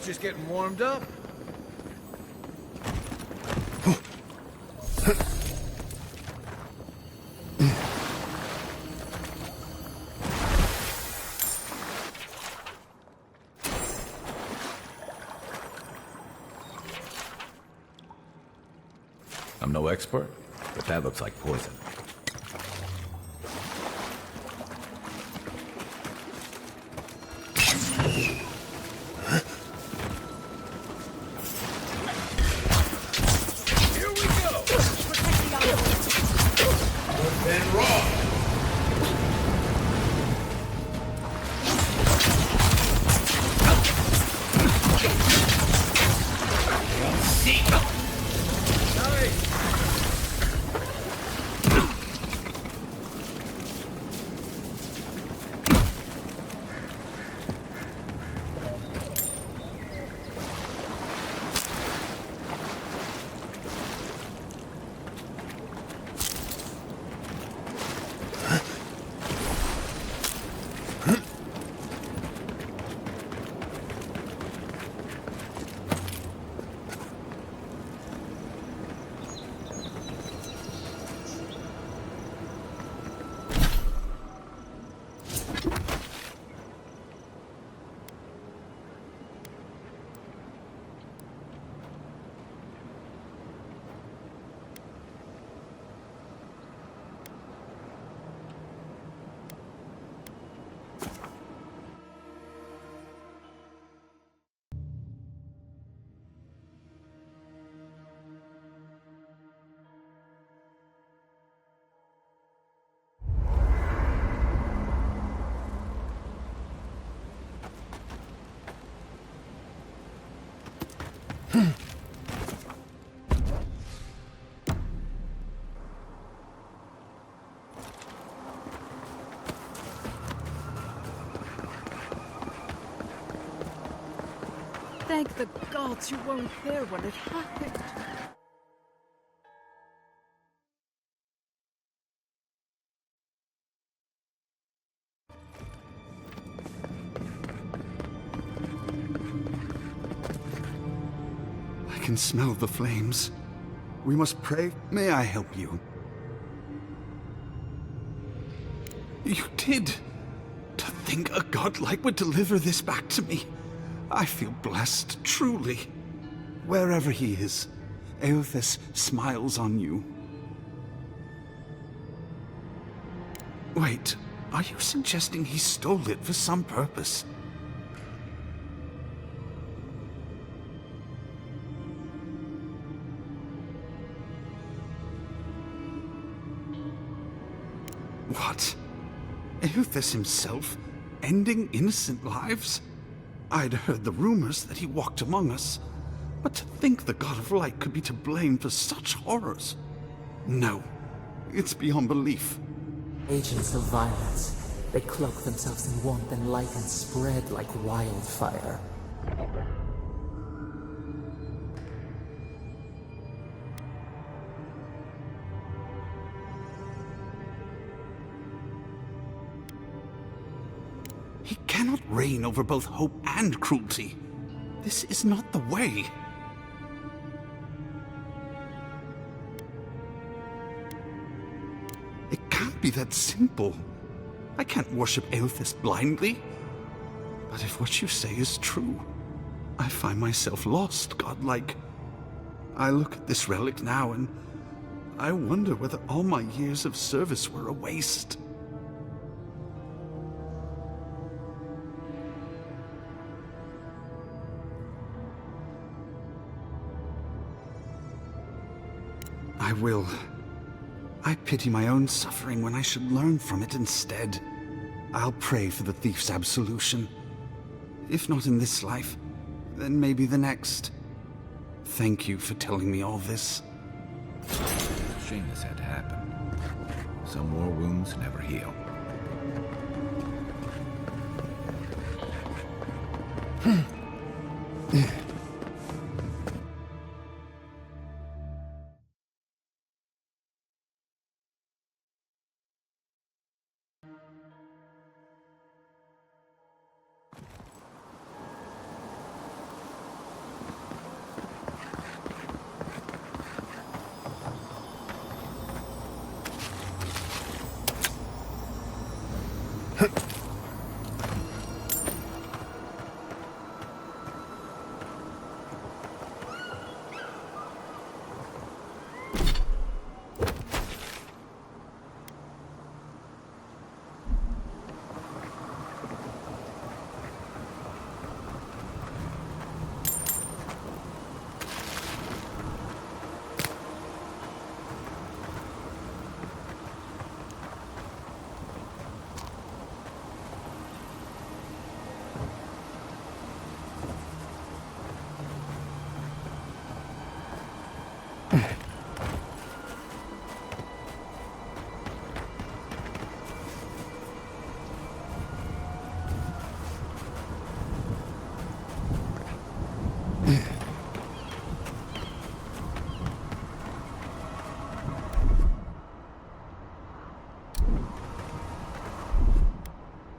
H: Just getting warmed up.
D: I'm no expert, but that looks like poison.
E: Thank the gods you weren't there when it happened.
F: I can smell the flames. We must pray. May I help you? You did! To think a godlike would deliver this back to me. I feel blessed, truly. Wherever he is, Eothas smiles on you. Wait, are you suggesting he stole it for some purpose? What? Eothas himself, ending innocent lives? I'd heard the rumors that he walked among us, but to think the God of Light could be to blame for such horrors? No, it's beyond belief.
A: Agents of violence. They cloak themselves in warmth and light and spread like wildfire.
F: He cannot reign over both hope and cruelty. This is not the way. It can't be that simple. I can't worship Eothas blindly. But if what you say is true, I find myself lost, godlike. I look at this relic now and I wonder whether all my years of service were a waste. I will. I pity my own suffering when I should learn from it instead. I'll pray for the thief's absolution. If not in this life, then maybe the next. Thank you for telling me all this.
D: Shame this had to happen. Some war wounds never heal.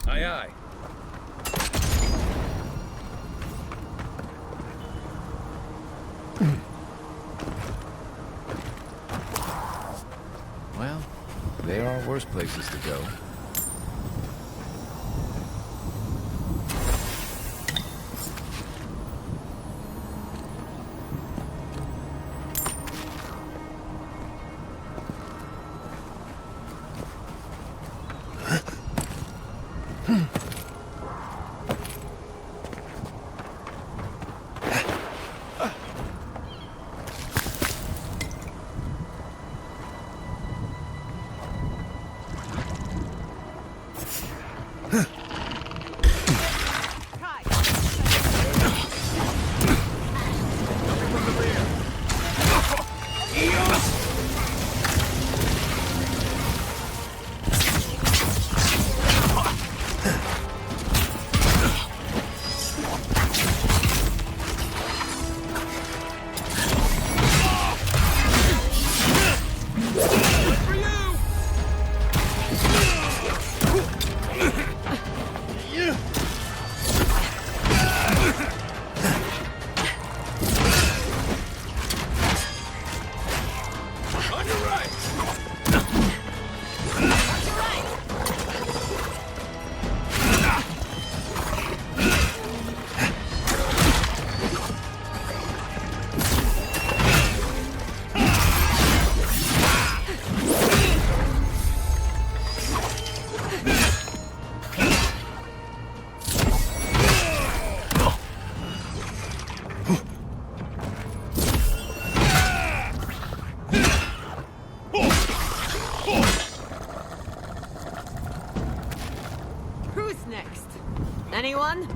D: Aye, aye. Well, there are worse places to go.
C: Who's next? Anyone?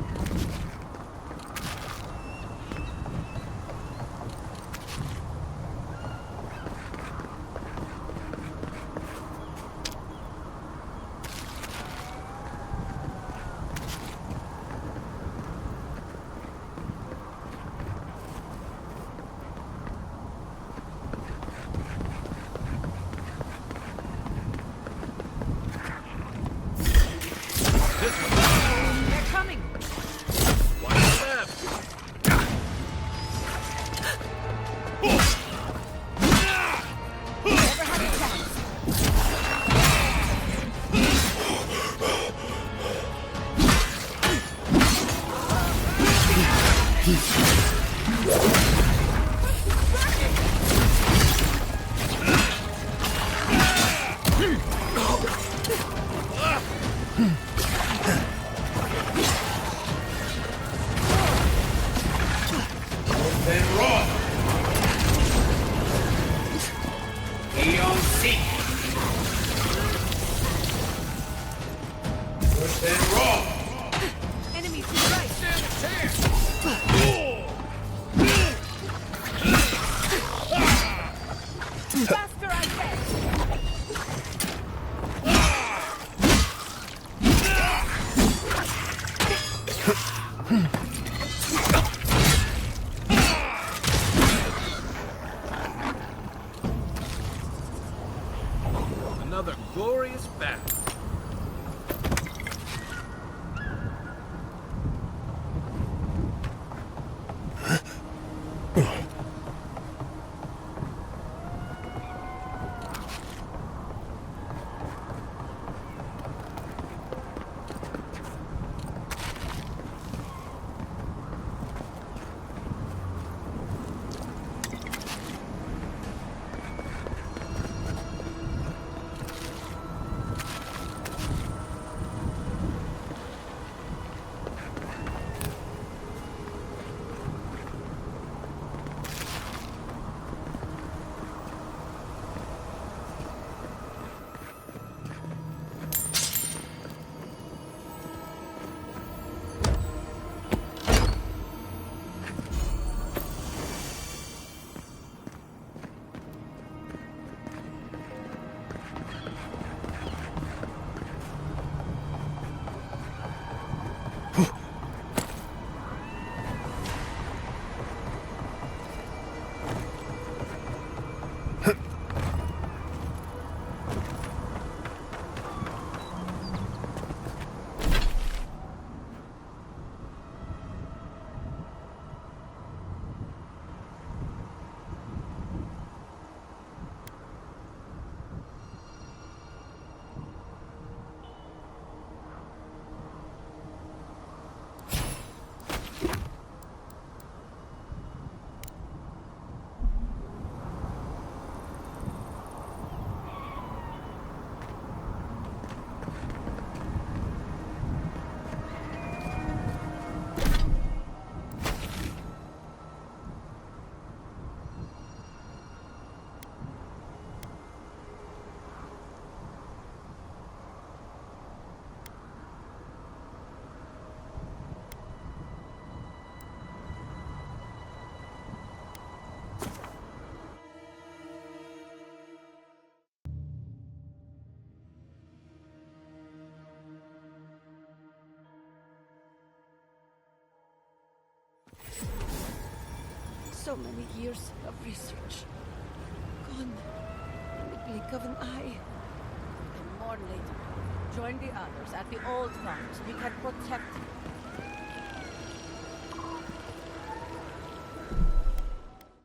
I: Another glorious battle.
E: So many years of research. Gone in the blink of an eye.
L: And more later. Join the others at the old farms. We can protect